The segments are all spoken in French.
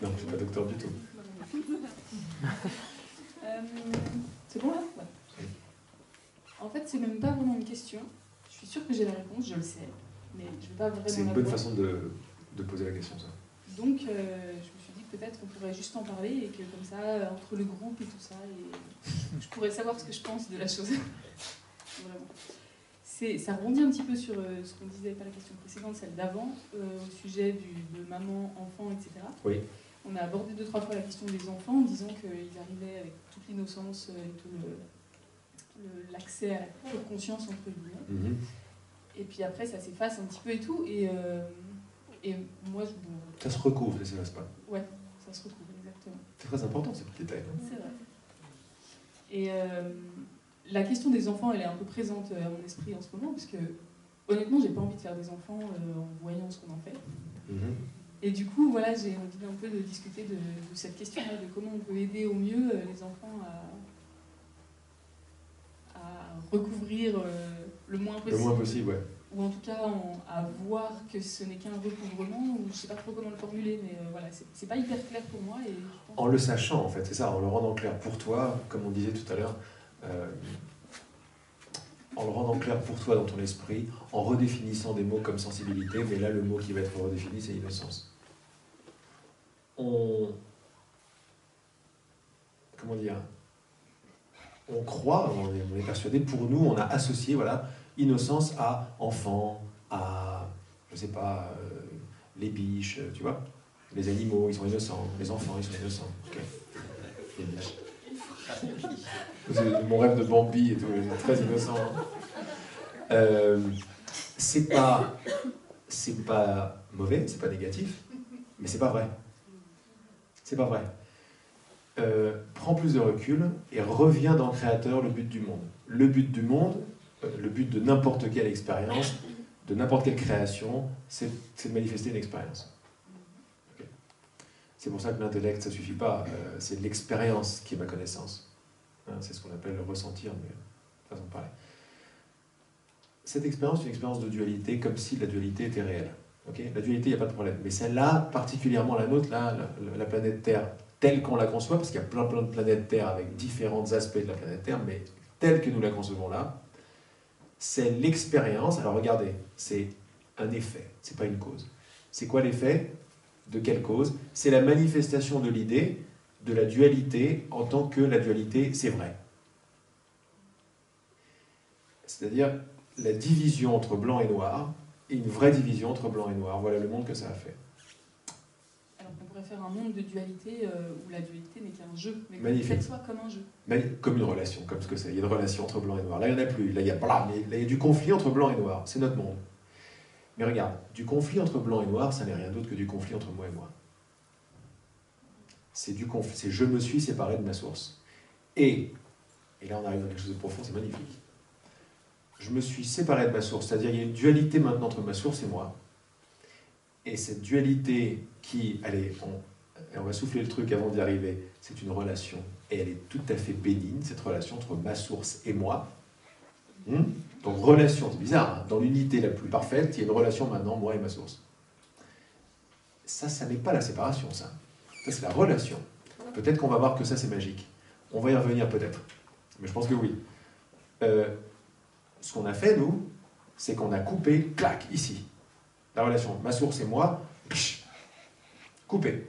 Non, je ne suis pas docteur du tout. C'est bon là? Ouais. En fait, c'est même pas vraiment une question. Je suis sûre que j'ai la réponse, je le sais, mais je ne vais pas vraiment C'est une la bonne voir. façon de poser la question, ça. Donc, je me suis dit que peut-être qu'on pourrait juste en parler et que comme ça, entre le groupe et tout ça, je pourrais savoir ce que je pense de la chose. Vraiment. Ça rebondit un petit peu sur ce qu'on disait, pas la question précédente, celle d'avant, au sujet de maman, enfant, etc. Oui. On a abordé 2-3 fois la question des enfants en disant qu'ils arrivaient avec toute l'innocence et tout l'accès à la pure conscience, entre guillemets. Et puis après, ça s'efface un petit peu et tout. Et moi, ça se recouvre, ça s'efface pas. Ouais, ça se recouvre, exactement. C'est très important, ces petits détails. C'est vrai. Et la question des enfants, elle est un peu présente à mon esprit en ce moment, parce que honnêtement, j'ai pas envie de faire des enfants en voyant ce qu'on en fait. Et du coup, voilà, j'ai envie un peu de discuter de cette question-là, de comment on peut aider au mieux les enfants à recouvrir le moins possible. Le moins possible, ouais. Ou en tout cas à voir que ce n'est qu'un recouvrement, ou je sais pas trop comment le formuler, mais voilà, c'est pas hyper clair pour moi. Et je pense en le sachant, en fait, c'est ça, en le rendant clair pour toi, comme on disait tout à l'heure, en le rendant clair pour toi dans ton esprit, en redéfinissant des mots comme sensibilité, mais là, le mot qui va être redéfini, c'est innocence. Comment dire, on croit, on est persuadé, pour nous, on a associé, voilà, innocence à enfant, à, je sais pas, les biches, tu vois, les animaux, ils sont innocents, les enfants, ils sont innocents. Okay. Les biches. C'est mon rêve de Bambi et tout, c'est très innocent. C'est pas mauvais, c'est pas négatif, mais c'est pas vrai. C'est pas vrai. Prends plus de recul et reviens dans Créateur, le but du monde. Le but du monde, le but de n'importe quelle expérience, de n'importe quelle création, c'est de manifester une expérience. Okay. C'est pour ça que l'intellect, ça ne suffit pas. C'est l'expérience qui est ma connaissance. Hein, c'est ce qu'on appelle le ressentir, mais façon de parler. Cette expérience est une expérience de dualité, comme si la dualité était réelle. Okay, la dualité, il n'y a pas de problème. Mais celle-là, particulièrement la nôtre, là, la planète Terre, telle qu'on la conçoit, parce qu'il y a plein de planètes Terre avec différents aspects de la planète Terre, mais telle que nous la concevons là, c'est l'expérience. Alors regardez, c'est un effet, c'est pas une cause. C'est quoi l'effet? De quelle cause? C'est la manifestation de l'idée de la dualité en tant que la dualité, c'est vrai. C'est-à-dire la division entre blanc et noir, et une vraie division entre blanc et noir. Voilà le monde que ça a fait. Alors qu'on pourrait faire un monde de dualité où la dualité n'est qu'un jeu, mais magnifique. qu'elle soit comme un jeu. Comme une relation, comme ce que c'est. Il y a une relation entre blanc et noir. Là, il n'y en a plus. Là, il y a du conflit entre blanc et noir. C'est notre monde. Mais regarde, du conflit entre blanc et noir, ça n'est rien d'autre que du conflit entre moi et moi. C'est du conflit. C'est je me suis séparé de ma source. Et là, on arrive à quelque chose de profond, c'est magnifique. Je me suis séparé de ma source, c'est-à-dire il y a une dualité maintenant entre ma source et moi. Et cette dualité qui, allez, on va souffler le truc avant d'y arriver, c'est une relation. Et elle est tout à fait bénigne, cette relation entre ma source et moi. Donc relation, c'est bizarre, hein, dans l'unité la plus parfaite, il y a une relation maintenant, moi et ma source. Ça n'est pas la séparation, ça. Ça, c'est la relation. Peut-être qu'on va voir que ça, c'est magique. On va y revenir peut-être. Mais je pense que oui. Ce qu'on a fait, nous, c'est qu'on a coupé, clac, ici. La relation, ma source et moi, coupé.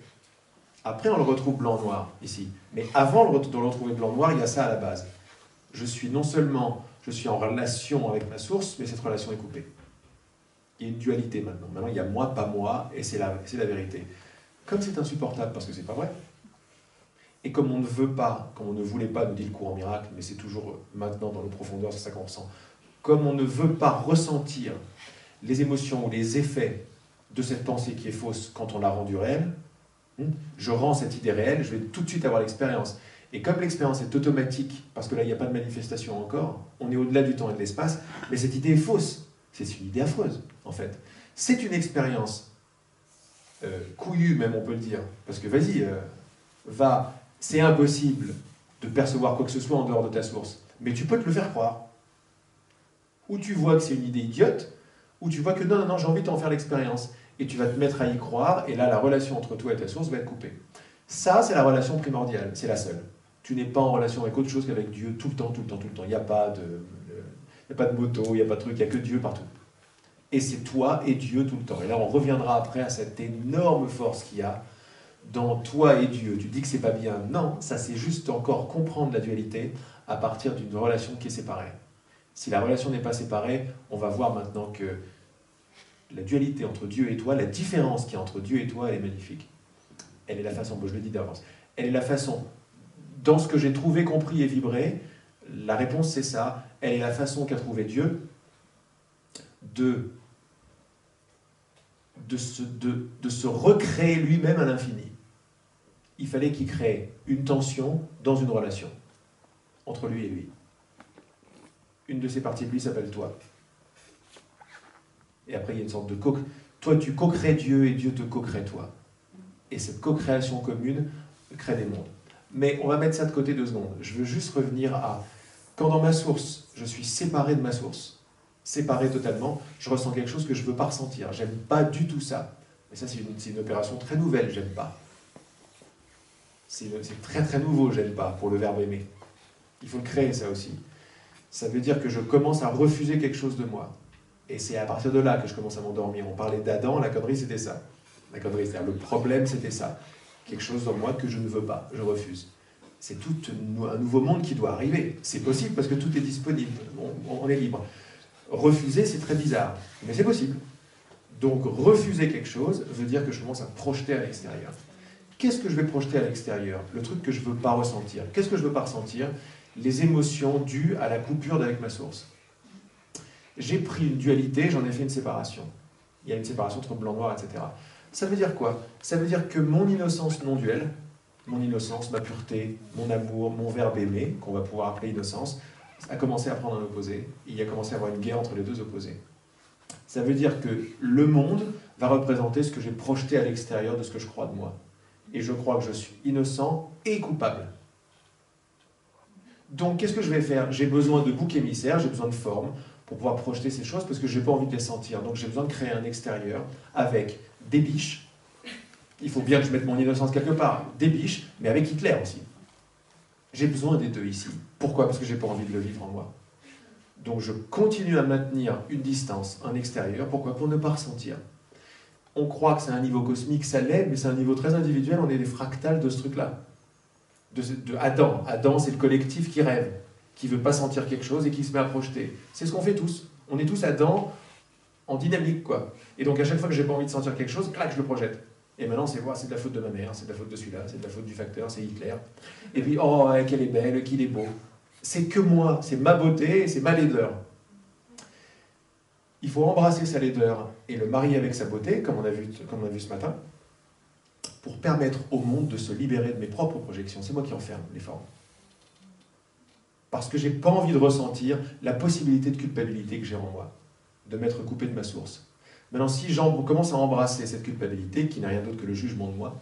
Après, on le retrouve blanc-noir, ici. Mais avant de le retrouver blanc-noir, il y a ça à la base. Je suis non seulement, je suis en relation avec ma source, mais cette relation est coupée. Il y a une dualité maintenant. Maintenant, il y a moi, pas moi, et c'est la vérité. Comme c'est insupportable, parce que c'est pas vrai, et comme on ne veut pas, comme on ne voulait pas, nous dit le courant miracle, mais c'est toujours maintenant dans nos profondeurs, c'est ça qu'on ressent, comme on ne veut pas ressentir les émotions ou les effets de cette pensée qui est fausse quand on l'a rendue réelle, je rends cette idée réelle, je vais tout de suite avoir l'expérience. Et comme l'expérience est automatique, parce que là il n'y a pas de manifestation encore, on est au-delà du temps et de l'espace, mais cette idée est fausse. C'est une idée affreuse, en fait. C'est une expérience couillue, même on peut le dire, parce que vas-y, c'est impossible de percevoir quoi que ce soit en dehors de ta source, mais tu peux te le faire croire. Ou tu vois que c'est une idée idiote, ou tu vois que non, j'ai envie d'en faire l'expérience. et tu vas te mettre à y croire, et là, la relation entre toi et ta source va être coupée. Ça, c'est la relation primordiale, c'est la seule. Tu n'es pas en relation avec autre chose qu'avec Dieu tout le temps, tout le temps, tout le temps. Il n'y a pas de moto, il n'y a pas de truc, il n'y a que Dieu partout. Et c'est toi et Dieu tout le temps. Et là, on reviendra après à cette énorme force qu'il y a dans toi et Dieu. Tu dis que c'est pas bien. Non, ça c'est juste encore comprendre la dualité à partir d'une relation qui est séparée. Si la relation n'est pas séparée, on va voir maintenant que la dualité entre Dieu et toi, la différence qu'il y a entre Dieu et toi, elle est magnifique. Elle est la façon, bon, je le dis d'avance, elle est la façon, dans ce que j'ai trouvé, compris et vibré, la réponse c'est ça, elle est la façon qu'a trouvé Dieu de se recréer lui-même à l'infini. Il fallait qu'il crée une tension dans une relation, entre lui et lui. Une de ces parties de lui s'appelle toi. Et après, il y a une sorte de toi, tu co-crées Dieu et Dieu te co-crée toi. Et cette co-création commune crée des mondes. Mais on va mettre ça de côté 2 secondes. Je veux juste revenir à quand dans ma source, je suis séparé de ma source, séparé totalement, je ressens quelque chose que je ne veux pas ressentir. J'aime pas du tout ça. Mais ça, c'est une opération très nouvelle, j'aime pas. C'est très très nouveau, j'aime pas, pour le verbe aimer. Il faut le créer, ça aussi. Ça veut dire que je commence à refuser quelque chose de moi. Et c'est à partir de là que je commence à m'endormir. On parlait d'Adam, la connerie c'était ça. La connerie, c'est-à-dire le problème c'était ça. Quelque chose dans moi que je ne veux pas, je refuse. C'est tout un nouveau monde qui doit arriver. C'est possible parce que tout est disponible, on est libre. Refuser, c'est très bizarre, mais c'est possible. Donc refuser quelque chose veut dire que je commence à projeter à l'extérieur. Qu'est-ce que je vais projeter à l'extérieur? Le truc que je ne veux pas ressentir. Qu'est-ce que je ne veux pas ressentir? Les émotions dues à la coupure avec ma source. J'ai pris une dualité, j'en ai fait une séparation. Il y a une séparation entre blanc-noir, etc. Ça veut dire quoi? Ça veut dire que mon innocence non-duelle, mon innocence, ma pureté, mon amour, mon verbe aimer, qu'on va pouvoir appeler innocence, a commencé à prendre un opposé. Il y a commencé à avoir une guerre entre les deux opposés. Ça veut dire que le monde va représenter ce que j'ai projeté à l'extérieur de ce que je crois de moi. Et je crois que je suis innocent et coupable. Donc, qu'est-ce que je vais faire? J'ai besoin de bouc émissaire, j'ai besoin de forme pour pouvoir projeter ces choses parce que je n'ai pas envie de les sentir. Donc, j'ai besoin de créer un extérieur avec des biches. Il faut bien que je mette mon innocence quelque part. Des biches, mais avec Hitler aussi. J'ai besoin des deux ici. Pourquoi? Parce que je n'ai pas envie de le vivre en moi. Donc, je continue à maintenir une distance, un extérieur. Pourquoi? Pour ne pas ressentir. On croit que c'est un niveau cosmique, ça l'est, mais c'est un niveau très individuel. On est des fractales de ce truc-là. De Adam. Adam, c'est le collectif qui rêve, qui ne veut pas sentir quelque chose et qui se met à projeter. C'est ce qu'on fait tous. On est tous Adam en dynamique, quoi. Et donc, à chaque fois que j'ai pas envie de sentir quelque chose, clac, je le projette. Et maintenant, c'est de la faute de ma mère, c'est de la faute de celui-là, c'est de la faute du facteur, c'est Hitler. Et puis, oh, qu'elle est belle, qu'il est beau. C'est que moi, c'est ma beauté, c'est ma laideur. Il faut embrasser sa laideur et le marier avec sa beauté, comme on a vu ce matin, pour permettre au monde de se libérer de mes propres projections. C'est moi qui enferme les formes. Parce que j'ai pas envie de ressentir la possibilité de culpabilité que j'ai en moi, de m'être coupé de ma source. Maintenant, si j'en commence à embrasser cette culpabilité, qui n'est rien d'autre que le jugement de moi,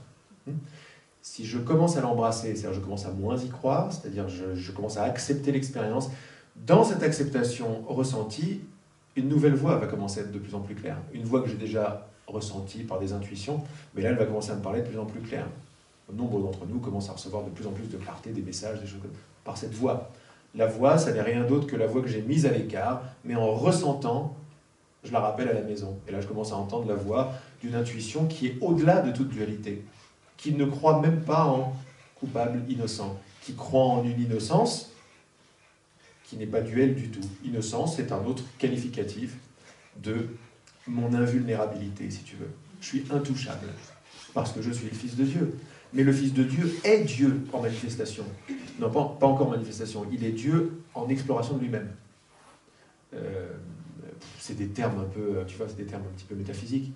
si je commence à l'embrasser, c'est-à-dire je commence à moins y croire, c'est-à-dire je commence à accepter l'expérience, dans cette acceptation ressentie, une nouvelle voix va commencer à être de plus en plus claire. Une voix que j'ai déjà ressentie par des intuitions, mais là, elle va commencer à me parler de plus en plus clair. Nombre d'entre nous commencent à recevoir de plus en plus de clarté, des messages, des choses par cette voix. La voix, ça n'est rien d'autre que la voix que j'ai mise à l'écart, mais en ressentant, je la rappelle à la maison. Et là, je commence à entendre la voix d'une intuition qui est au-delà de toute dualité, qui ne croit même pas en coupable, innocent, qui croit en une innocence qui n'est pas duel du tout. Innocence, c'est un autre qualificatif de mon invulnérabilité, si tu veux. Je suis intouchable, parce que je suis le Fils de Dieu. Mais le Fils de Dieu est Dieu en manifestation. Non, pas encore en manifestation. Il est Dieu en exploration de lui-même. C'est des termes un peu, tu vois, c'est des termes un petit peu métaphysiques.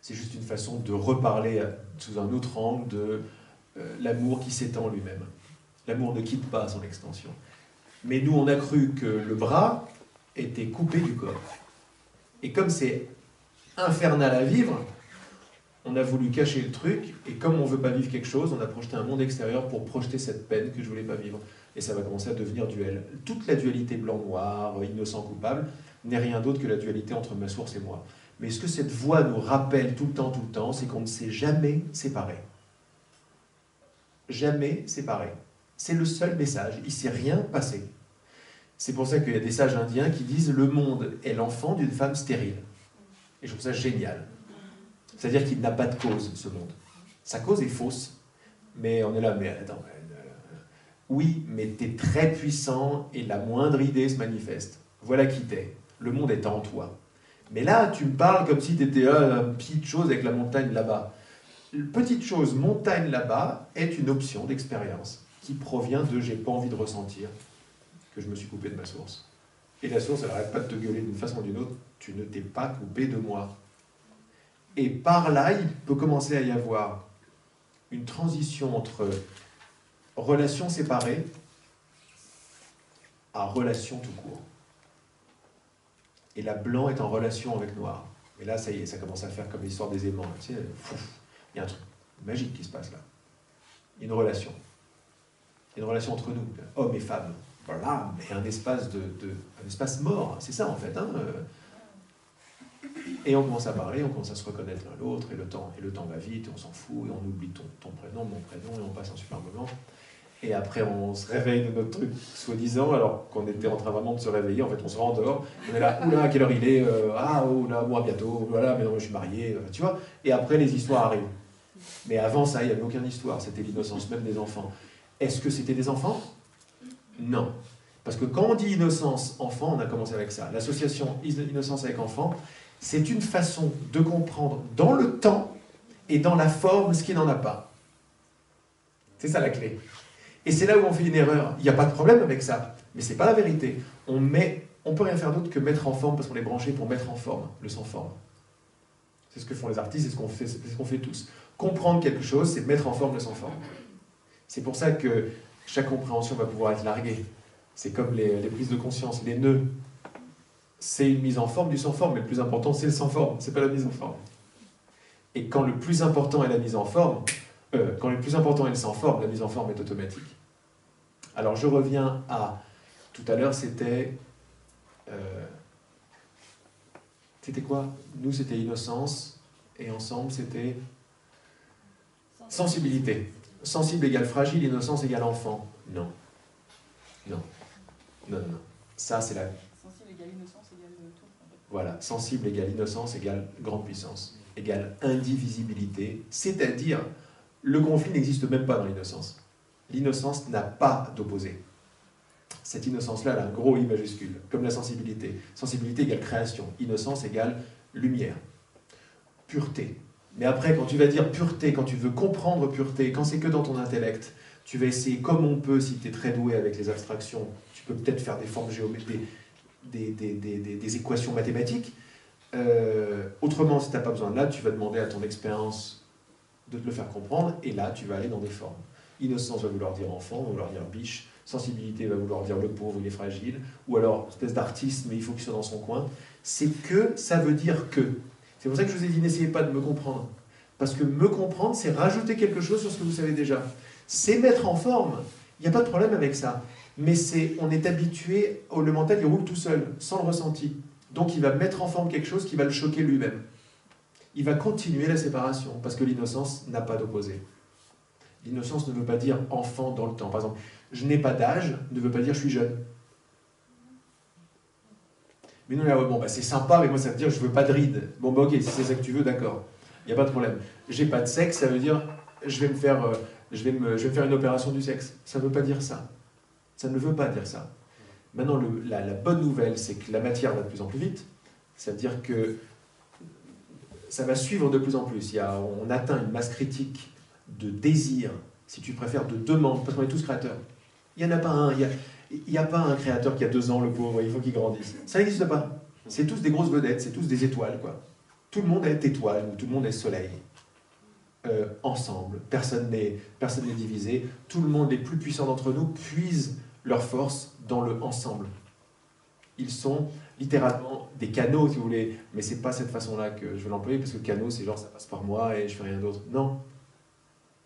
C'est juste une façon de reparler sous un autre angle de l'amour qui s'étend lui-même. L'amour ne quitte pas son extension. Mais nous, on a cru que le bras était coupé du corps. Et comme c'est infernal à vivre, on a voulu cacher le truc, et comme on ne veut pas vivre quelque chose, on a projeté un monde extérieur pour projeter cette peine que je ne voulais pas vivre. Et ça va commencer à devenir duel. Toute la dualité blanc-noir, innocent-coupable, n'est rien d'autre que la dualité entre ma source et moi. Mais ce que cette voix nous rappelle tout le temps, c'est qu'on ne s'est jamais séparés. Jamais séparés. C'est le seul message, il ne s'est rien passé. C'est pour ça qu'il y a des sages indiens qui disent « le monde est l'enfant d'une femme stérile ». Et je trouve ça génial. C'est-à-dire qu'il n'a pas de cause, ce monde. Sa cause est fausse, mais on est là, mais attends, oui, mais tu es très puissant et la moindre idée se manifeste. Voilà qui t'es. Le monde est en toi. Mais là, tu me parles comme si tu étais une petite chose avec la montagne là-bas. Petite chose, montagne là-bas, est une option d'expérience qui provient de « j'ai pas envie de ressentir que je me suis coupé de ma source ». Et la source, elle n'arrête pas de te gueuler d'une façon ou d'une autre, tu ne t'es pas coupé de moi. Et par là, il peut commencer à y avoir une transition entre relations séparées à relations tout court. Et là, blanc est en relation avec noir. Et là, ça y est, ça commence à faire comme l'histoire des aimants. Tu sais, il y a un truc magique qui se passe là. Une relation. Une relation entre nous, hommes et femmes. Voilà, mais un espace, un espace mort, c'est ça en fait. Hein. Et on commence à parler, on commence à se reconnaître l'un l'autre, et le temps va vite, et on s'en fout, et on oublie ton prénom, mon prénom, et on passe un super moment. Et après, on se réveille de notre truc, soi-disant, alors qu'on était en train vraiment de se réveiller, en fait, on se rendort, on est là, oula, à quelle heure il est, oh là, moi bientôt, voilà, mais non, je suis marié, tu vois. Et après, les histoires arrivent. Mais avant ça, il n'y avait aucune histoire, c'était l'innocence même des enfants. Est-ce que c'était des enfants ? Non. Parce que quand on dit innocence, enfant, on a commencé avec ça. L'association innocence avec enfant, c'est une façon de comprendre dans le temps et dans la forme ce qui n'en a pas. C'est ça la clé. Et c'est là où on fait une erreur. Il n'y a pas de problème avec ça, mais ce n'est pas la vérité. On peut rien faire d'autre que mettre en forme, parce qu'on est branché pour mettre en forme le sans forme. C'est ce que font les artistes, c'est ce qu'on fait tous. Comprendre quelque chose, c'est mettre en forme le sans forme. C'est pour ça que chaque compréhension va pouvoir être larguée. C'est comme les prises de conscience, les nœuds. C'est une mise en forme du sans forme, mais le plus important, c'est le sans forme, c'est pas la mise en forme. Et quand le plus important est la mise en forme, quand le plus important est le sans forme, la mise en forme est automatique. Alors je reviens à... Tout à l'heure, c'était... c'était quoi? Nous, c'était innocence, et ensemble, c'était... sensibilité. Sensible égale fragile, innocence égale enfant. Non. Non. Non, non, non. Ça, c'est la... Sensible égale innocence égale tout. En fait. Voilà. Sensible égale innocence égale grande puissance. Égale indivisibilité. C'est-à-dire, le conflit n'existe même pas dans l'innocence. L'innocence n'a pas d'opposé. Cette innocence-là, elle a un gros I majuscule, comme la sensibilité. Sensibilité égale création. Innocence égale lumière. Pureté. Mais après, quand tu vas dire pureté, quand tu veux comprendre pureté, quand c'est que dans ton intellect, tu vas essayer comme on peut, si tu es très doué avec les abstractions, tu peux peut-être faire des formes géométriques, des équations mathématiques. Autrement, si tu n'as pas besoin de là, tu vas demander à ton expérience de te le faire comprendre, et là, tu vas aller dans des formes. Innocence va vouloir dire enfant, va vouloir dire biche, sensibilité va vouloir dire le pauvre, il est fragile, ou alors espèce d'artiste, mais il faut qu'il soit dans son coin. C'est que, ça veut dire que. C'est pour ça que je vous ai dit, n'essayez pas de me comprendre. Parce que me comprendre, c'est rajouter quelque chose sur ce que vous savez déjà. C'est mettre en forme. Il n'y a pas de problème avec ça. Mais on est habitué, le mental, il roule tout seul, sans le ressenti. Donc il va mettre en forme quelque chose qui va le choquer lui-même. Il va continuer la séparation, parce que l'innocence n'a pas d'opposé. L'innocence ne veut pas dire enfant dans le temps. Par exemple, je n'ai pas d'âge ne veut pas dire je suis jeune. Mais non, là, bon, bah, c'est sympa, mais moi ça veut dire je veux pas de rides. Bon, bah ok, si c'est ça que tu veux, d'accord. Il n'y a pas de problème. J'ai pas de sexe, ça veut dire je vais me faire une opération du sexe. Ça ne veut pas dire ça. Ça ne veut pas dire ça. Maintenant, la bonne nouvelle, c'est que la matière va de plus en plus vite. Ça veut dire que ça va suivre de plus en plus. On atteint une masse critique de désir, si tu préfères, de demande, parce qu'on est tous créateurs. Il n'y en a pas un. Il n'y a pas un créateur qui a 2 ans, le pauvre, il faut qu'il grandisse. Ça n'existe pas. C'est tous des grosses vedettes, c'est tous des étoiles, quoi. Tout le monde est étoile, ou tout le monde est soleil. Ensemble, personne n'est divisé. Tout le monde, les plus puissants d'entre nous, puisent leur force dans le ensemble. Ils sont littéralement des canaux, si vous voulez, mais c'est pas cette façon-là que je veux l'employer, parce que canot, c'est genre ça passe par moi et je fais rien d'autre. Non.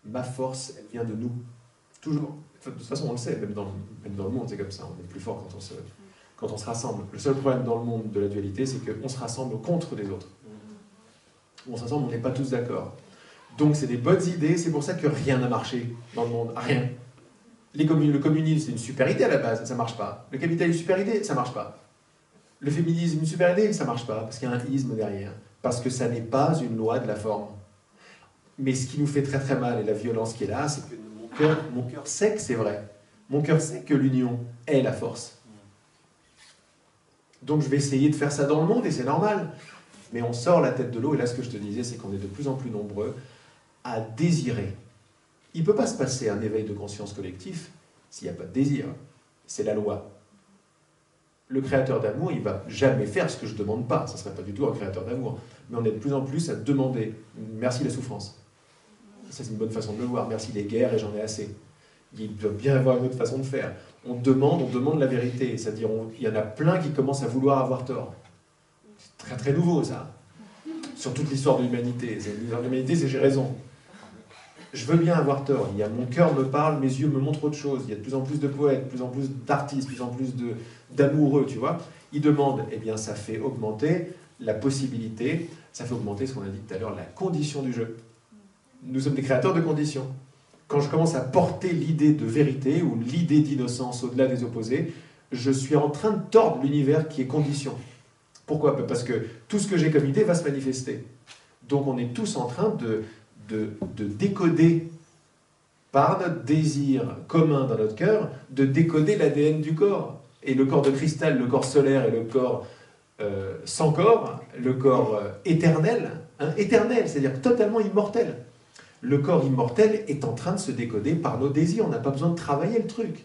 Ma force, elle vient de nous. Toujours. De toute façon, on le sait, même dans le monde, c'est comme ça. On est plus fort quand on se rassemble. Le seul problème dans le monde de la dualité, c'est qu'on se rassemble contre des autres. on s'ensemble, on n'est pas tous d'accord. Donc c'est des bonnes idées, c'est pour ça que rien n'a marché dans le monde, rien. Le communisme, c'est une super idée à la base, ça ne marche pas. Le capitalisme, une super idée, ça ne marche pas. Le féminisme, une super idée, ça ne marche pas, parce qu'il y a un isme derrière. Parce que ça n'est pas une loi de la forme. Mais ce qui nous fait très très mal, et la violence qui est là, c'est que mon cœur sait que c'est vrai. Mon cœur sait que l'union est la force. Donc je vais essayer de faire ça dans le monde, et c'est normal. Mais on sort la tête de l'eau, et là ce que je te disais, c'est qu'on est de plus en plus nombreux à désirer. Il ne peut pas se passer un éveil de conscience collectif s'il n'y a pas de désir. C'est la loi. Le créateur d'amour, il ne va jamais faire ce que je ne demande pas. Ça ne serait pas du tout un créateur d'amour. Mais on est de plus en plus à demander. Merci la souffrance. Ça, c'est une bonne façon de le voir. Merci les guerres et j'en ai assez. Il doit bien y avoir une autre façon de faire. On demande la vérité. C'est-à-dire, il y en a plein qui commencent à vouloir avoir tort. C'est très très nouveau, ça. Sur toute l'histoire de l'humanité. L'histoire de l'humanité, c'est j'ai raison. Je veux bien avoir tort. Mon cœur me parle, mes yeux me montrent autre chose. Il y a de plus en plus de poètes, de plus en plus d'artistes, de plus en plus d'amoureux, tu vois. Ils demandent, eh bien, ça fait augmenter la possibilité, ça fait augmenter ce qu'on a dit tout à l'heure, la condition du jeu. Nous sommes des créateurs de conditions. Quand je commence à porter l'idée de vérité ou l'idée d'innocence au-delà des opposés, je suis en train de tordre l'univers qui est condition. Pourquoi ? Parce que tout ce que j'ai comme idée va se manifester. Donc on est tous en train de décoder, par notre désir commun dans notre cœur, de décoder l'ADN du corps. Et le corps de cristal, le corps solaire et le corps sans corps, le corps éternel, éternel, c'est-à-dire totalement immortel. Le corps immortel est en train de se décoder par nos désirs, on n'a pas besoin de travailler le truc.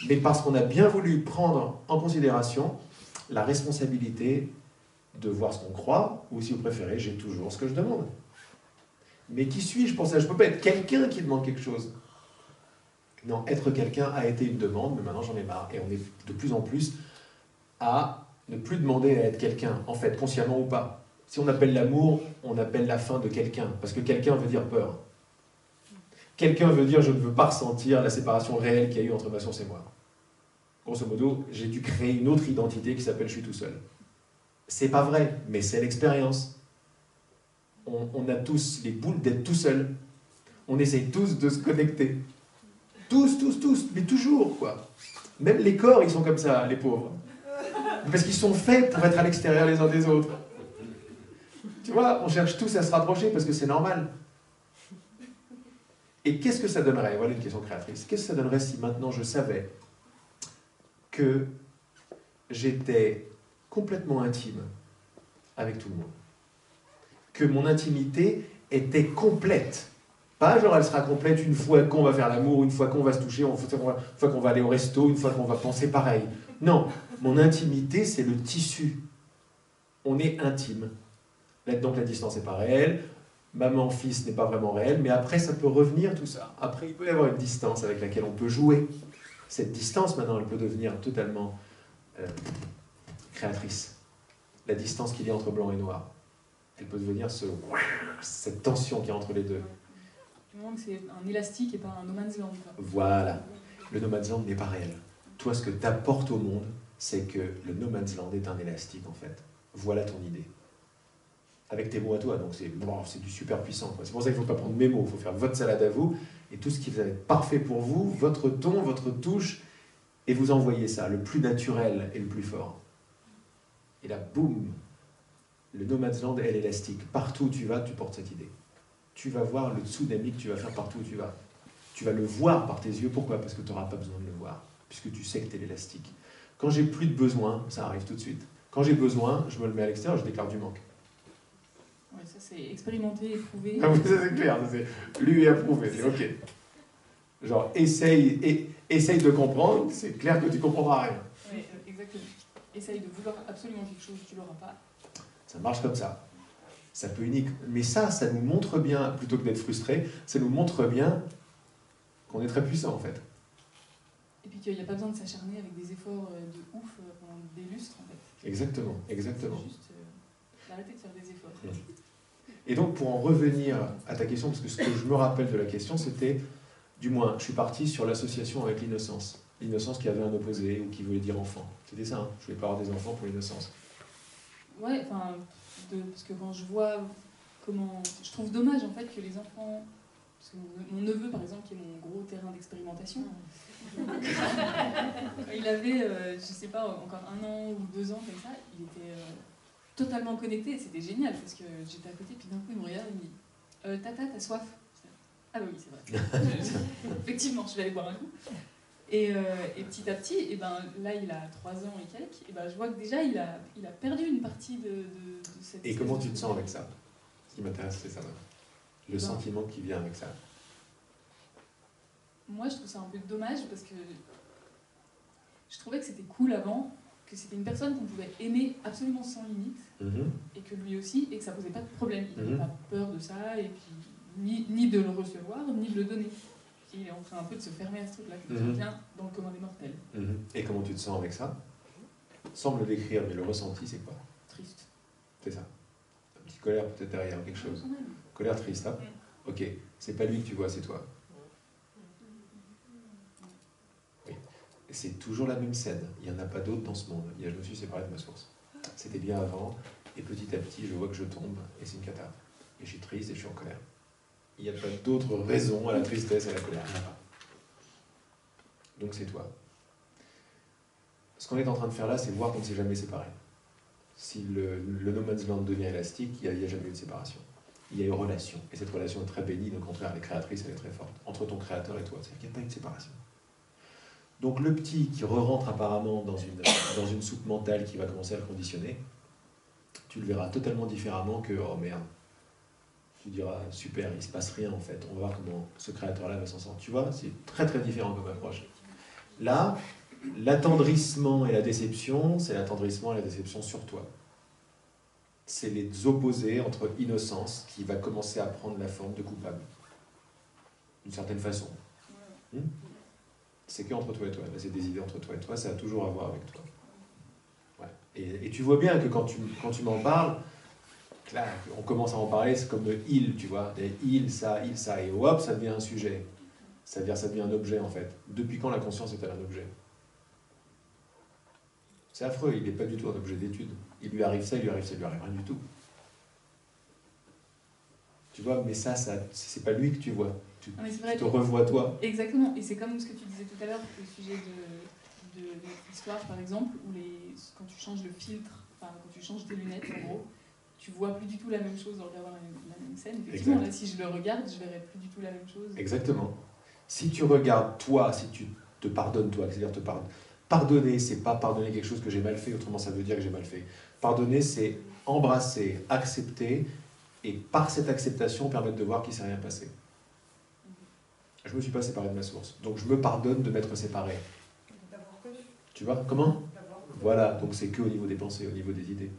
Mais parce qu'on a bien voulu prendre en considération la responsabilité de voir ce qu'on croit, ou si vous préférez, j'ai toujours ce que je demande. Mais qui suis-je pour ça? Je ne peux pas être quelqu'un qui demande quelque chose. Non, être quelqu'un a été une demande, mais maintenant j'en ai marre. Et on est de plus en plus à ne plus demander à être quelqu'un, en fait, consciemment ou pas. Si on appelle l'amour, on appelle la fin de quelqu'un, parce que quelqu'un veut dire peur. Quelqu'un veut dire je ne veux pas ressentir la séparation réelle qu'il y a eu entre ma source et moi. Grosso modo, j'ai dû créer une autre identité qui s'appelle je suis tout seul. C'est pas vrai, mais c'est l'expérience. On a tous les boules d'être tout seul. On essaye tous de se connecter. Tous, mais toujours, quoi. Même les corps, ils sont comme ça, les pauvres. Parce qu'ils sont faits pour être à l'extérieur les uns des autres. Tu vois, on cherche tous à se rapprocher parce que c'est normal. Et qu'est-ce que ça donnerait? Voilà une question créatrice. Qu'est-ce que ça donnerait si maintenant je savais que j'étais complètement intime avec tout le monde? Que mon intimité était complète. Pas genre elle sera complète une fois qu'on va faire l'amour, une fois qu'on va se toucher, une fois qu'on va aller au resto, une fois qu'on va penser pareil. Non, mon intimité, c'est le tissu. On est intime. Donc la distance n'est pas réelle, maman-fils n'est pas vraiment réel, mais après ça peut revenir tout ça. Après il peut y avoir une distance avec laquelle on peut jouer. Cette distance maintenant, elle peut devenir totalement créatrice. La distance qu'il y a entre blanc et noir. Elle peut devenir cette tension qu'il y a entre les deux. Du moment que c'est un élastique et pas un no man's land. Voilà. Le no man's land n'est pas réel. Toi, ce que tu apportes au monde, c'est que le no man's land est un élastique, en fait. Voilà ton idée. Avec tes mots à toi, donc c'est du super puissant, quoi. C'est pour ça qu'il ne faut pas prendre mes mots, il faut faire votre salade à vous, et tout ce qui va être parfait pour vous, votre ton, votre touche, et vous envoyez ça, le plus naturel et le plus fort. Et là, boum, le no man's land est l'élastique. Partout où tu vas, tu portes cette idée. Tu vas voir le tsunami que tu vas faire partout où tu vas. Tu vas le voir par tes yeux. Pourquoi? Parce que tu n'auras pas besoin de le voir, puisque tu sais que tu es l'élastique. Quand j'ai plus de besoin, ça arrive tout de suite. Quand j'ai besoin, je me le mets à l'extérieur, je déclare du manque. Ouais, ça c'est expérimenté, éprouvé. Ah oui, ça c'est clair, ça c'est lu et approuvé, c'est ok. Genre, essaye de comprendre, c'est clair que tu ne comprendras rien. Oui, exactement. Essaye de vouloir absolument quelque chose, tu ne l'auras pas. Ça marche comme ça. Ça peut unique. Mais ça nous montre bien, plutôt que d'être frustré, ça nous montre bien qu'on est très puissant en fait. Et puis qu'il n'y a pas besoin de s'acharner avec des efforts de ouf pendant des lustres en fait. Exactement, exactement. C'est juste arrêter de faire des efforts. Et donc pour en revenir à ta question, parce que ce que je me rappelle de la question, c'était, du moins, je suis parti sur l'association avec l'innocence. L'innocence qui avait un opposé ou qui voulait dire enfant. C'était ça, hein. Je voulais pas avoir des enfants pour l'innocence. Ouais, enfin, parce que quand je vois comment... Je trouve dommage en fait que les enfants... Parce que mon neveu, par exemple, qui est mon gros terrain d'expérimentation, il avait, je sais pas, encore 1 an ou 2 ans comme ça, il était totalement connecté et c'était génial parce que j'étais à côté, puis d'un coup il me regarde et il me dit Tata, t'as soif? Ah bah oui, c'est vrai. Effectivement, je vais aller boire un coup. Et petit à petit, et ben, là il a 3 ans et quelques, et ben, je vois que déjà il a perdu une partie de cette... Et comment tu te sens avec ça? Ce qui m'intéresse, c'est ça. Le sentiment qui vient avec ça. Moi, je trouve ça un peu dommage parce que je trouvais que c'était cool avant, que c'était une personne qu'on pouvait aimer absolument sans limite, et que lui aussi, et que ça posait pas de problème. Il n'avait pas peur de ça, et puis ni de le recevoir, ni de le donner. Il est en train un peu de se fermer à ce truc-là, qui devient dans le commun des mortels. Et comment tu te sens avec ça? Sans me le décrire, mais le ressenti, c'est quoi? Triste. C'est ça. Un petit colère peut-être derrière, quelque chose. Colère triste, hein? Ok, c'est pas lui que tu vois, c'est toi. Oui. C'est toujours la même scène. Il n'y en a pas d'autre dans ce monde. Je me suis séparé de ma source. C'était bien avant, et petit à petit, je vois que je tombe, et c'est une cata. Et je suis triste et je suis en colère. Il n'y a pas d'autre raison à la tristesse et à la colère. Il n'y en a pas. Donc c'est toi. Ce qu'on est en train de faire là, c'est voir qu'on ne s'est jamais séparés. Si le no man's land devient élastique, il n'y a jamais eu de séparation. Il y a une relation. Et cette relation est très bénigne, au contraire, elle est créatrice, elle est très forte. Entre ton créateur et toi, c'est-à-dire qu'il n'y a pas eu de séparation. Donc le petit qui re-rentre apparemment dans une soupe mentale qui va commencer à le conditionner, tu le verras totalement différemment que « oh merde ». Tu diras « super, il ne se passe rien en fait, on va voir comment ce créateur-là va s'en sortir ». Tu vois, c'est très très différent comme approche. Là, l'attendrissement et la déception, c'est l'attendrissement et la déception sur toi. C'est les opposés entre innocence qui va commencer à prendre la forme de coupable. D'une certaine façon. C'est que entre toi et toi. Là, c'est des idées entre toi et toi, ça a toujours à voir avec toi. Ouais. Et tu vois bien que quand tu m'en parles, là, on commence à en parler, c'est comme « il », tu vois. Et il, ça, et hop, ça devient un sujet. Ça devient un objet, en fait. Depuis quand la conscience est-elle un objet? C'est affreux, il n'est pas du tout un objet d'étude. Il lui arrive ça, il lui arrive rien du tout. Tu vois, mais ça c'est pas lui que tu vois. Tu te revois toi. Exactement, et c'est comme ce que tu disais tout à l'heure, le sujet de notre histoire, par exemple, où quand tu changes le filtre, enfin, quand tu changes tes lunettes, en gros, tu vois plus du tout la même chose en regardant la même scène. Effectivement, là, si je le regarde, je verrai plus du tout la même chose. Exactement. Si tu regardes toi, si tu te pardonnes toi, c'est-à-dire te pardonner. Pardonner, c'est pas pardonner quelque chose que j'ai mal fait, autrement ça veut dire que j'ai mal fait. Pardonner, c'est embrasser, accepter, et par cette acceptation, permettre de voir qu'il ne s'est rien passé. Je ne me suis pas séparé de ma source, donc je me pardonne de m'être séparé. Tu vois, comment? Voilà, donc c'est que au niveau des pensées, au niveau des idées.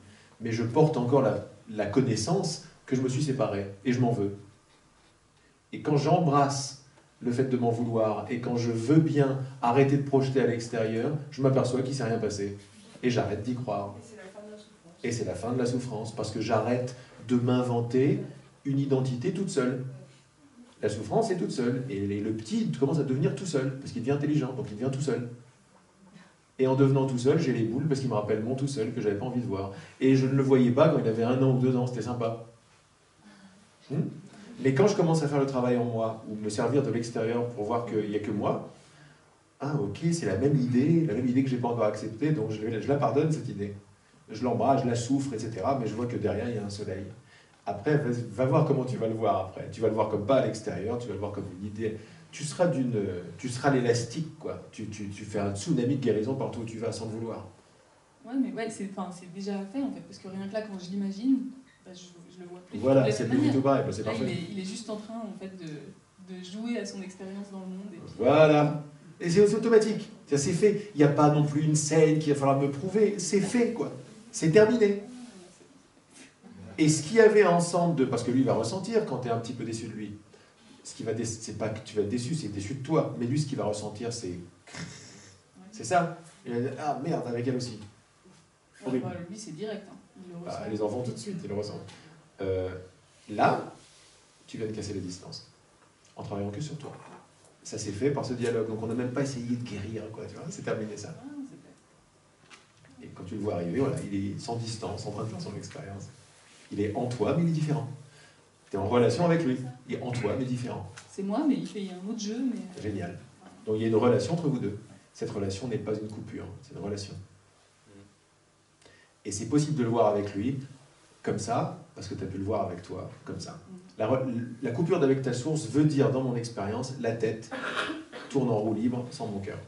Mais je porte encore la connaissance que je me suis séparé, et je m'en veux. Et quand j'embrasse le fait de m'en vouloir, et quand je veux bien arrêter de projeter à l'extérieur, je m'aperçois qu'il ne s'est rien passé. Et j'arrête d'y croire. Et c'est la fin de la souffrance, parce que j'arrête de m'inventer une identité toute seule. La souffrance est toute seule, et le petit commence à devenir tout seul, parce qu'il devient intelligent, donc il devient tout seul. Et en devenant tout seul, j'ai les boules, parce qu'il me rappelle mon tout seul, que j'avais pas envie de voir. Et je ne le voyais pas quand il avait 1 an ou 2 ans, c'était sympa. Mais quand je commence à faire le travail en moi, ou me servir de l'extérieur pour voir qu'il n'y a que moi, ah ok, c'est la même idée que je n'ai pas encore acceptée, donc je la pardonne cette idée. Je l'embrasse, je la souffre, etc. Mais je vois que derrière, il y a un soleil. Après, va voir comment tu vas le voir après. Tu vas le voir comme pas à l'extérieur, tu vas le voir comme une idée. Tu seras l'élastique, quoi. Tu fais un tsunami de guérison partout où tu vas, sans le vouloir. Ouais, mais ouais, c'est déjà fait, en fait, parce que rien que là, quand je l'imagine, bah, je le vois plus. Voilà, c'est plus du tout pareil, c'est parfait. Il est juste en train, en fait, de jouer à son expérience dans le monde. Et puis... Voilà. Et c'est automatique. C'est fait. Il n'y a pas non plus une scène qu'il va falloir me prouver. C'est fait, quoi. C'est terminé. Et ce qu'il y avait ensemble parce que lui, il va ressentir quand tu es un petit peu déçu de lui. C'est pas que tu vas être déçu, c'est déçu de toi. Mais lui, ce qu'il va ressentir, c'est... C'est ça. Il va dire, ah merde, avec elle aussi. Ouais, bah, lui, c'est direct. Hein. Les enfants, tout de suite, ils le ressentent. Là, tu viens de casser les distances. En travaillant que sur toi. Ça s'est fait par ce dialogue. Donc on n'a même pas essayé de guérir, quoi. Tu vois, c'est terminé ça. Et quand tu le vois arriver, voilà, il est sans distance, en train de faire son expérience. Il est en toi, mais il est différent. Tu es en relation avec lui, et en toi, mais différent. C'est moi, mais il fait un autre jeu. Mais... Génial. Donc il y a une relation entre vous deux. Cette relation n'est pas une coupure, c'est une relation. Et c'est possible de le voir avec lui, comme ça, parce que tu as pu le voir avec toi, comme ça. La coupure d'avec ta source veut dire, dans mon expérience, la tête tourne en roue libre sans mon cœur.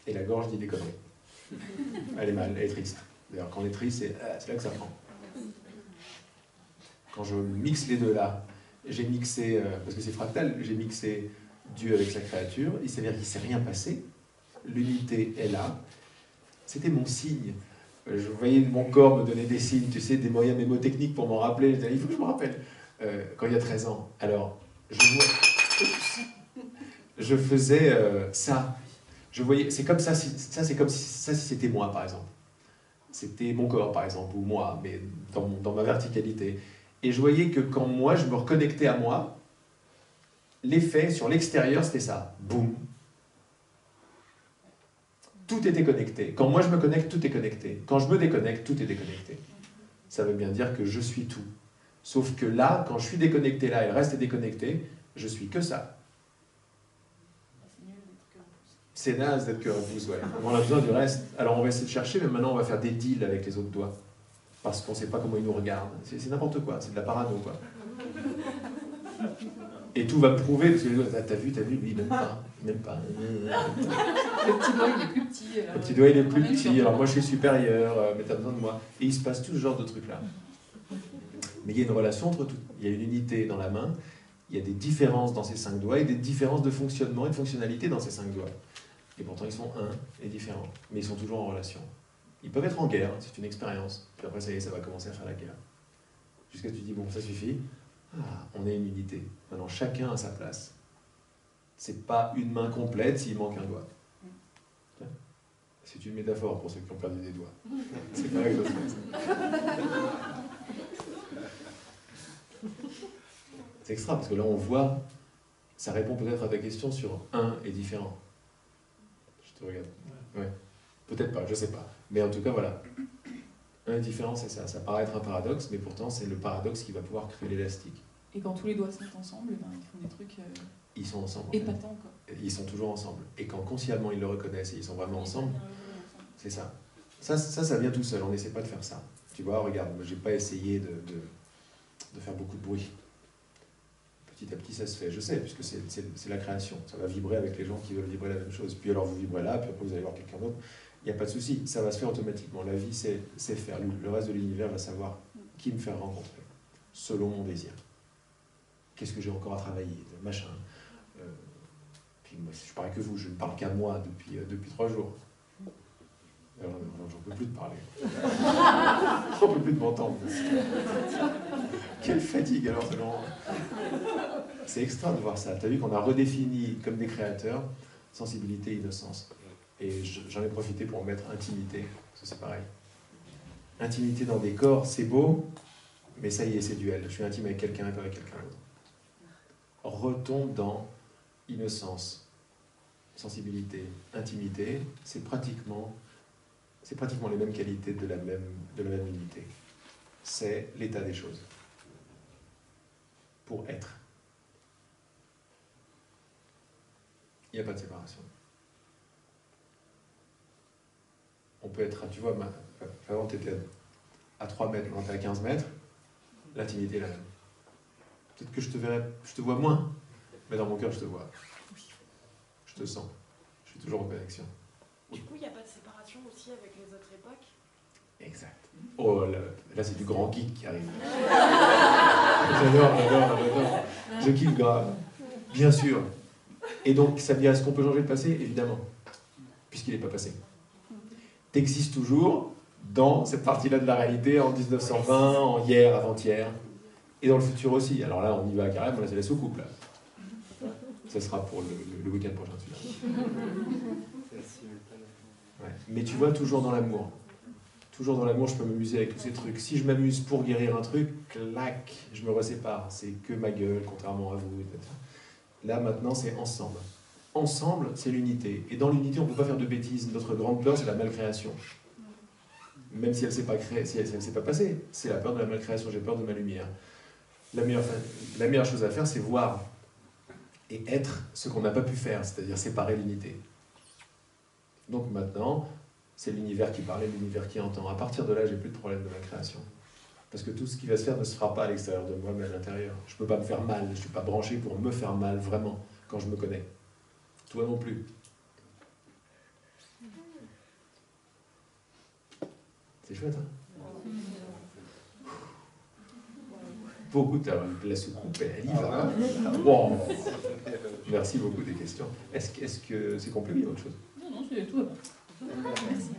Et la gorge dit des conneries. Elle est mal, elle est triste. D'ailleurs, quand on est triste, c'est là que ça prend. Quand je mixe les deux là, j'ai mixé, parce que c'est fractal, j'ai mixé Dieu avec sa créature, il s'avère qu'il ne s'est rien passé, l'unité est là, c'était mon signe. Je voyais mon corps me donner des signes, tu sais, des moyens mémotechniques pour m'en rappeler. Je disais, il faut que je me rappelle. Quand il y a 13 ans, alors, je faisais ça. Je voyais, c'est comme ça, c'est comme si c'était moi, par exemple. C'était mon corps, par exemple, ou moi, mais dans ma verticalité. Et je voyais que quand moi, je me reconnectais à moi, l'effet sur l'extérieur, c'était ça. Boum. Tout était connecté. Quand moi je me connecte, tout est connecté. Quand je me déconnecte, tout est déconnecté. Ça veut bien dire que je suis tout. Sauf que là, quand je suis déconnecté là et le reste est déconnecté, je suis que ça. C'est naze d'être cœur et pouce, ouais. On a besoin du reste. Alors on va essayer de chercher, mais maintenant on va faire des deals avec les autres doigts. Parce qu'on ne sait pas comment ils nous regardent. C'est n'importe quoi, c'est de la parano, quoi. Et tout va me prouver, parce que les autres, t'as vu, lui, même pas. Le petit doigt, il est plus petit. Le petit doigt, il est plus petit, alors moi je suis supérieur, mais t'as besoin de moi. Et il se passe tout ce genre de trucs-là. Mais il y a une relation entre tout. Il y a une unité dans la main, il y a des différences dans ces 5 doigts et des différences de fonctionnement et de fonctionnalité dans ces 5 doigts. Et pourtant, ils sont un et différents. Mais ils sont toujours en relation. Ils peuvent être en guerre, c'est une expérience. Puis après, ça y est, ça va commencer à faire la guerre. Jusqu'à ce que tu dis, bon, ça suffit. Ah, on est une unité. Maintenant, chacun a sa place. C'est pas une main complète s'il manque un doigt. C'est une métaphore pour ceux qui ont perdu des doigts. C'est pas quelque chose comme ça. C'est extra, parce que là, on voit, ça répond peut-être à ta question sur un et différent. Je te regarde. Ouais. Peut-être pas, je sais pas. Mais en tout cas, voilà. Un et différent, c'est ça. Ça paraît être un paradoxe, mais pourtant, c'est le paradoxe qui va pouvoir créer l'élastique. Et quand tous les doigts sont ensemble, ben, ils font des trucs ils sont ensemble. épatants, quoi. Ils sont toujours ensemble. Et quand consciemment ils le reconnaissent et ils sont vraiment ensemble, c'est ça. Ça vient tout seul. On n'essaie pas de faire ça. Tu vois, regarde, j'ai pas essayé de faire beaucoup de bruit. Petit à petit, ça se fait. Je sais, puisque c'est la création. Ça va vibrer avec les gens qui veulent vibrer la même chose. Puis alors vous vibrez là, puis après vous allez voir quelqu'un d'autre. Il n'y a pas de souci. Ça va se faire automatiquement. La vie, c'est faire. Le reste de l'univers va savoir qui me faire rencontrer, selon mon désir. Qu'est-ce que j'ai encore à travailler, machin. Puis moi, je parle que vous, je ne parle qu'à moi depuis 3 jours. Alors, j'en peux plus de parler. J'en peux plus de m'entendre. Quelle fatigue alors, c'est extra de voir ça. Tu as vu qu'on a redéfini comme des créateurs sensibilité, innocence. Et j'en ai profité pour en mettre intimité, parce que c'est pareil. Intimité dans des corps, c'est beau, mais ça y est, c'est duel. Je suis intime avec quelqu'un et pas avec quelqu'un d'autre. Retombe dans innocence, sensibilité, intimité, c'est pratiquement les mêmes qualités de la même unité. C'est l'état des choses. Pour être. Il n'y a pas de séparation. On peut être, tu vois, avant tu étais à 3 mètres, maintenant tu es à 15 mètres, l'intimité est la même. Peut-être que je te vois moins, mais dans mon cœur, je te vois. Je te sens. Je suis toujours en connexion. Du coup, il n'y a pas de séparation aussi avec les autres époques? Exact. Oh, là c'est du grand geek qui arrive. J'adore. Je kiffe grave. Bien sûr. Et donc, ça veut dire, est-ce qu'on peut changer le passé? Évidemment. Puisqu'il n'est pas passé. T'existes toujours dans cette partie-là de la réalité, en 1920, en hier, avant-hier. Et dans le futur aussi. Alors là, on y va carrément, là c'est la soucoupe. Là. Ça sera pour le week-end prochain, celui-là. Ouais. Mais tu vois, toujours dans l'amour. Toujours dans l'amour, je peux m'amuser avec tous ces trucs. Si je m'amuse pour guérir un truc, clac, je me resépare. C'est que ma gueule, contrairement à vous. Etc. Là, maintenant, c'est ensemble. Ensemble, c'est l'unité. Et dans l'unité, on ne peut pas faire de bêtises. Notre grande peur, c'est la malcréation. Même si elle ne s'est pas créée, si elle ne s'est pas passée. C'est la peur de la malcréation. J'ai peur de ma lumière. la meilleure chose à faire, c'est voir et être ce qu'on n'a pas pu faire, c'est-à-dire séparer l'unité. Donc maintenant, c'est l'univers qui parle et l'univers qui entend. À partir de là, j'ai plus de problème de ma création. Parce que tout ce qui va se faire ne se fera pas à l'extérieur de moi, mais à l'intérieur. Je ne peux pas me faire mal, je ne suis pas branché pour me faire mal, vraiment, quand je me connais. Toi non plus. C'est chouette, hein? Beaucoup de la soucoupe, elle y va. Wow. Merci beaucoup des questions. Est-ce que c'est complet ou il y a autre chose? Non, c'est tout. Merci.